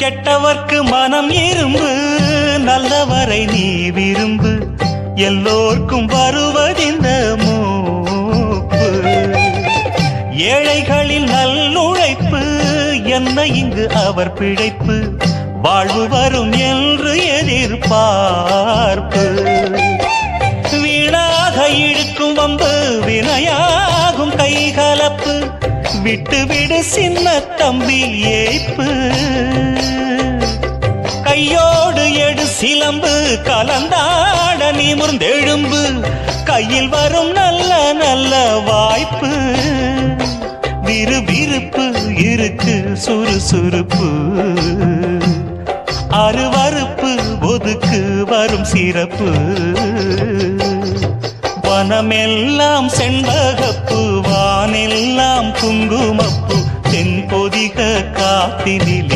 கெட்டவர்க்கு மனம் இரும்பு, நல்லவரை நீ விரும்பு, எல்லோர்க்கும் வருவதிந்த மூப்பு. ஏழைகளின் நல்லுழைப்பு, என்ன இங்கு அவர் பிழைப்பு, வாழ்வு வரும் என்று எதிர்பார்ப்பு. வீணாக இழுக்கும் வம்பு, வினையாகும் கைகலப்பு, விட்டு விடு சின்ன தம்பி ஏய்ப்பு. கையோடு எடு சிலம்பு, கலந்தாட நிமிர்ந்தெழும்பு, கையில் வரும் நல்ல நல்ல வாய்ப்பு. விறுவிறுப்பு இருக்கு சுறுசுறுப்பு, அருவருப்பு ஒதுக்கு வரும் சிறப்பு. வனமெல்லாம் செண்பகப்பு, வானெல்லாம் குங்குமப்பு, தென்பொதிக காத்தினில்